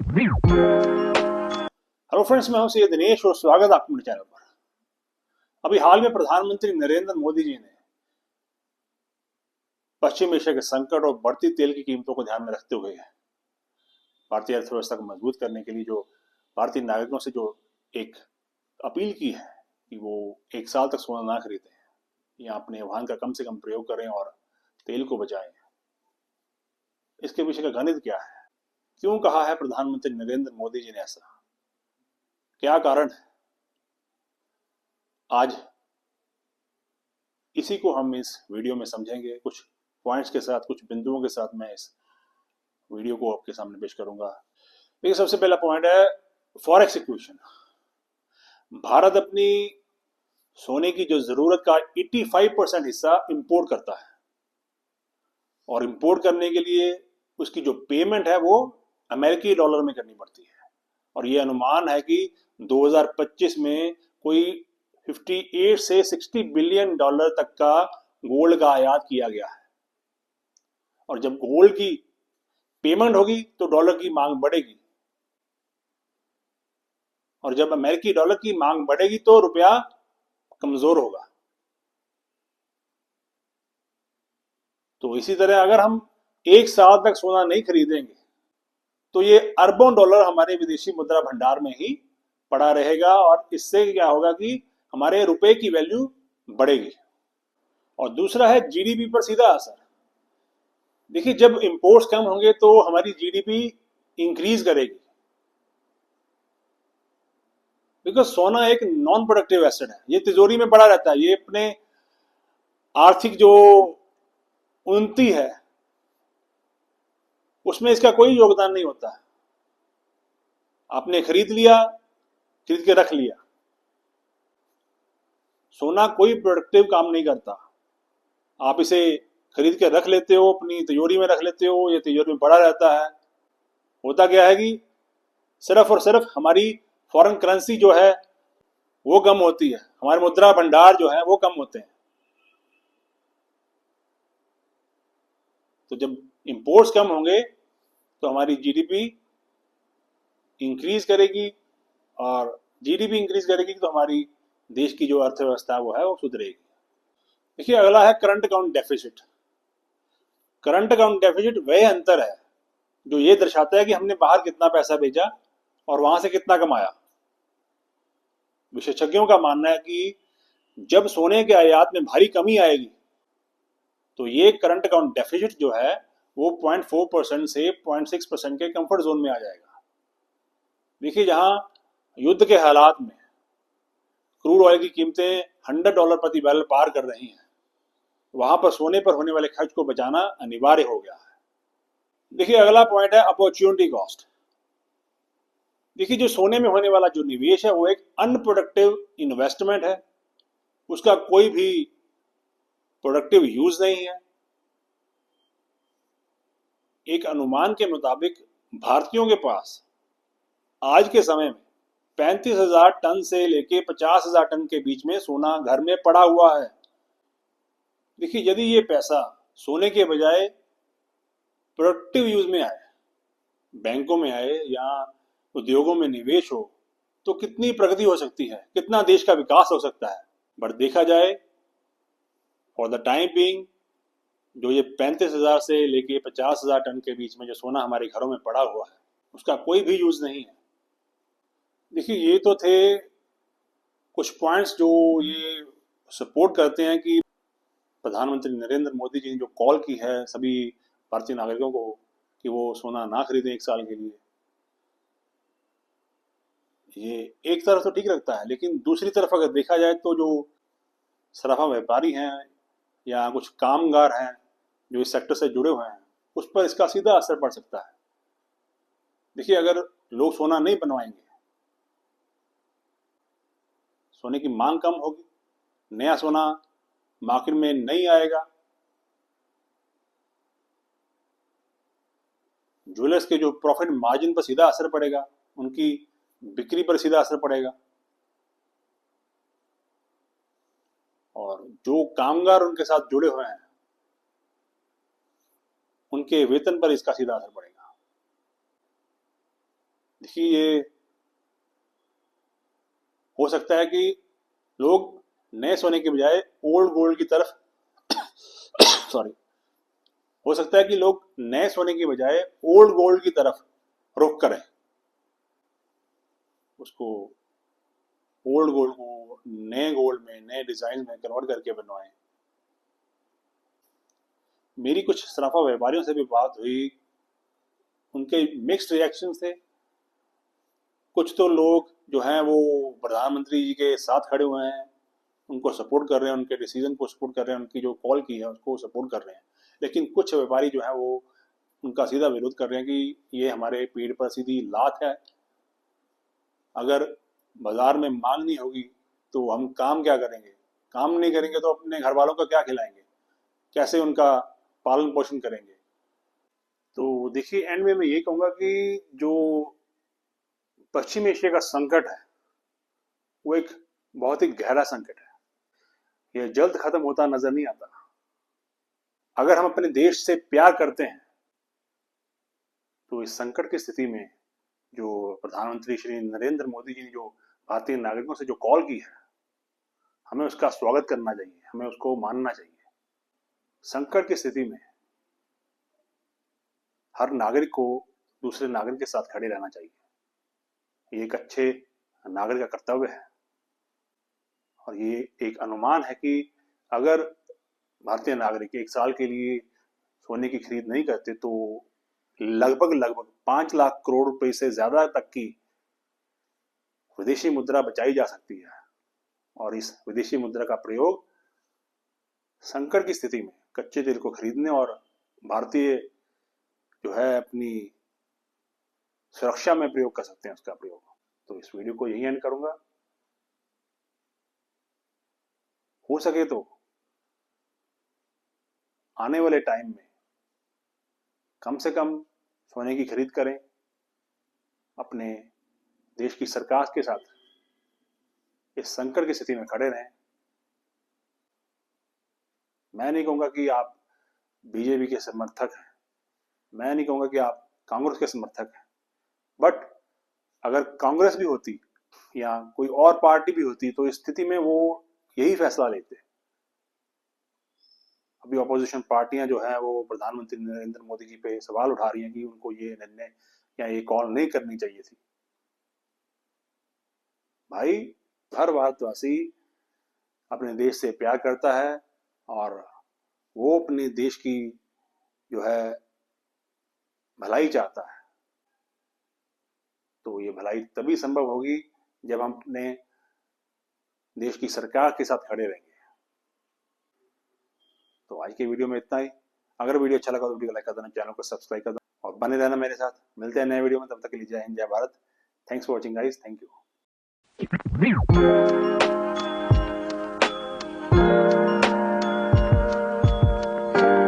Hello friends, मैं हूं सी दिनेश और स्वागत है आपके मेरे चैनल पर। अभी हाल में प्रधानमंत्री नरेंद्र मोदी जी ने पश्चिम एशिया के संकट और बढ़ती तेल की कीमतों को ध्यान में रखते हुए भारतीय अर्थव्यवस्था को मजबूत करने के लिए जो भारतीय नागरिकों से जो एक अपील की है कि वो 1 साल तक सोना ना खरीदें या अपने वाहन का कम से कम प्रयोग करें और तेल को बचाएं। इसके पीछे का गणित क्या है? क्यों कहा है प्रधानमंत्री नरेंद्र मोदी जी ने ऐसा? क्या कारण है? आज इसी को हम इस वीडियो में समझेंगे। कुछ पॉइंट्स के साथ, कुछ बिंदुओं के साथ मैं इस वीडियो को आपके सामने पेश करूंगा। देखिए, सबसे पहला पॉइंट है फॉरेक्स इक्वेशन। भारत अपनी सोने की जो जरूरत का 85% हिस्सा इंपोर्ट करता है और इंपोर्ट करने के लिए उसकी जो पेमेंट है वो अमेरिकी डॉलर में करनी पड़ती है। और ये अनुमान है कि 2025 में कोई 58 से 60 बिलियन डॉलर तक का गोल्ड का आयात किया गया है। और जब गोल्ड की पेमेंट होगी तो डॉलर की मांग बढ़ेगी, और जब अमेरिकी डॉलर की मांग बढ़ेगी तो रुपया कमजोर होगा। तो इसी तरह अगर हम 1 साल तक सोना नहीं खरीदेंगे तो ये अरबों डॉलर हमारे विदेशी मुद्रा भंडार में ही पड़ा रहेगा, और इससे क्या होगा कि हमारे रुपए की वैल्यू बढ़ेगी। और दूसरा है जीडीपी पर सीधा असर। देखिए, जब इंपोर्ट्स कम होंगे तो हमारी जीडीपी इंक्रीज करेगी, बिकॉज सोना एक नॉन प्रोडक्टिव एसेट है। ये तिजोरी में पड़ा रहता है, ये अपने आर्थिक जो उन्नति है उसमें इसका कोई योगदान नहीं होता। आपने खरीद लिया, खरीद के रख लिया। सोना कोई प्रोडक्टिव काम नहीं करता। आप इसे खरीद के रख लेते हो, अपनी तिजोरी में रख लेते हो, ये तिजोरी में पड़ा रहता है। होता क्या है कि सिर्फ और सिर्फ हमारी फॉरेन करेंसी जो है वो कम होती है, हमारे मुद्रा भंडार जो है वो कम होते हैं। तो जब इंपोर्ट्स कम होंगे तो हमारी जीडीपी इंक्रीज करेगी, और जीडीपी इंक्रीज करेगी तो हमारी देश की जो अर्थव्यवस्था वो है वो सुधरेगी। देखिए, अगला है current account deficit. Current account deficit वह अंतर है जो ये दर्शाता है कि हमने बाहर कितना पैसा भेजा और वहां से कितना कमाया। विशेषज्ञों का मानना है कि जब सोने के आयात में भारी कमी आएगी तो ये करंट अकाउंट डेफिसिट जो है वो 0.4% से 0.6% के कंफर्ट जोन में आ जाएगा। देखिए, जहां युद्ध के हालात में क्रूड ऑयल की कीमतें $100 प्रति बैरल पार कर रही हैं, वहां पर सोने पर होने वाले खर्च को बचाना अनिवार्य हो गया है। देखिए, अगला पॉइंट है अपॉर्चुनिटी कॉस्ट। देखिए, जो सोने में होने वाला जो निवेश है वो एक अनप्रोडक्टिव इन्वेस्टमेंट है, उसका कोई भी प्रोडक्टिव यूज नहीं है। एक अनुमान के मुताबिक भारतीयों के पास आज के समय में 35,000 टन से लेके 50,000 टन के बीच में सोना घर में पड़ा हुआ है। देखिए, यदि ये पैसा सोने के बजाय प्रोडक्टिव यूज में आए, बैंकों में आए या उद्योगों में निवेश हो, तो कितनी प्रगति हो सकती है, कितना देश का विकास हो सकता है। बट देखा जाए, फॉर द टाइम बीइंग जो ये 35,000 से लेके 50,000 टन के बीच में जो सोना हमारे घरों में पड़ा हुआ है उसका कोई भी यूज नहीं है। देखिए, ये तो थे कुछ पॉइंट्स जो ये सपोर्ट करते हैं कि प्रधानमंत्री नरेंद्र मोदी जी ने जो कॉल की है सभी भारतीय नागरिकों को कि वो सोना ना खरीदें 1 साल के लिए। ये एक तरफ तो ठीक लगता है, लेकिन दूसरी तरफ अगर देखा जाए तो जो सराफा व्यापारी हैं या कुछ कामगार हैं जो इस सेक्टर से जुड़े हुए हैं, उस पर इसका सीधा असर पड़ सकता है। देखिए, अगर लोग सोना नहीं बनवाएंगे, सोने की मांग कम होगी, नया सोना मार्केट में नहीं आएगा, ज्वेलर्स के जो प्रॉफिट मार्जिन पर सीधा असर पड़ेगा, उनकी बिक्री पर सीधा असर पड़ेगा, और जो कामगार उनके साथ जुड़े हुए हैं उनके वेतन पर इसका सीधा असर पड़ेगा। देखिए, ये हो सकता है कि लोग नए सोने के बजाय ओल्ड गोल्ड की तरफ सॉरी हो सकता है कि लोग नए सोने की बजाय ओल्ड गोल्ड की तरफ रुख करें, उसको ओल्ड गोल्ड को नए गोल्ड में, नए डिजाइन में कन्वर्ट करके बनवाएं। मेरी कुछ सराफा व्यापारियों से भी बात हुई, उनके मिक्स्ड रिएक्शन थे। कुछ तो लोग जो हैं वो प्रधानमंत्री जी के साथ खड़े हुए हैं, उनको सपोर्ट कर रहे हैं, उनके डिसीजन को सपोर्ट कर रहे हैं, उनकी जो कॉल की है उसको सपोर्ट कर रहे हैं। लेकिन कुछ व्यापारी जो है वो उनका सीधा विरोध कर रहे हैं कि ये हमारे पीठ पर सीधी लात है। अगर बाजार में मांग नहीं होगी तो हम काम क्या करेंगे? काम नहीं करेंगे तो अपने घर वालों का क्या खिलाएंगे? कैसे उनका पालन पोषण करेंगे? तो देखिए, एंड में मैं ये कहूँगा कि जो पश्चिम एशिया का संकट है वो एक बहुत ही गहरा संकट है। यह जल्द खत्म होता नजर नहीं आता। अगर हम अपने देश से प्यार करते हैं तो इस संकट की स्थिति में जो प्रधानमंत्री श्री नरेंद्र मोदी जी ने जो भारतीय नागरिकों से जो कॉल की है, हमें उसका स्वागत करना चाहिए, हमें उसको मानना चाहिए। संकट की स्थिति में हर नागरिक को दूसरे नागरिक के साथ खड़े रहना चाहिए। ये एक अच्छे नागरिक का कर्तव्य है। और ये एक अनुमान है कि अगर भारतीय नागरिक एक साल के लिए सोने की खरीद नहीं करते तो लगभग 5 लाख करोड़ रुपए से ज्यादा तक की विदेशी मुद्रा बचाई जा सकती है। और इस विदेशी मुद्रा का प्रयोग संकट की स्थिति में कच्चे तेल को खरीदने और भारतीय जो है अपनी सुरक्षा में प्रयोग कर सकते हैं उसका प्रयोग। तो इस वीडियो को यही एंड करूंगा। हो सके तो आने वाले टाइम में कम से कम सोने की खरीद करें, अपने देश की सरकार के साथ इस संकट की स्थिति में खड़े रहें। मैं नहीं कहूंगा कि आप बीजेपी के समर्थक हैं, मैं नहीं कहूंगा कि आप कांग्रेस के समर्थक हैं, बट अगर कांग्रेस भी होती या कोई और पार्टी भी होती तो इस स्थिति में वो यही फैसला लेते। अभी ऑपोजिशन पार्टियां जो है वो प्रधानमंत्री नरेंद्र मोदी जी पे सवाल उठा रही हैं कि उनको ये निर्णय या ये कॉल नहीं करनी चाहिए थी। भाई, हर भारतवासी अपने देश से प्यार करता है और वो अपने देश की जो है भलाई चाहता है। तो ये भलाई तभी संभव होगी जब हम अपने देश की सरकार के साथ खड़े रहेंगे। तो आज के वीडियो में इतना ही। अगर वीडियो अच्छा लगा तो वीडियो को लाइक कर देना, चैनल को सब्सक्राइब कर देना और बने रहना मेरे साथ। मिलते हैं नए वीडियो में, तब तक के लिए जय हिंद, जय Bharat. Thanks for watching guys, thank you.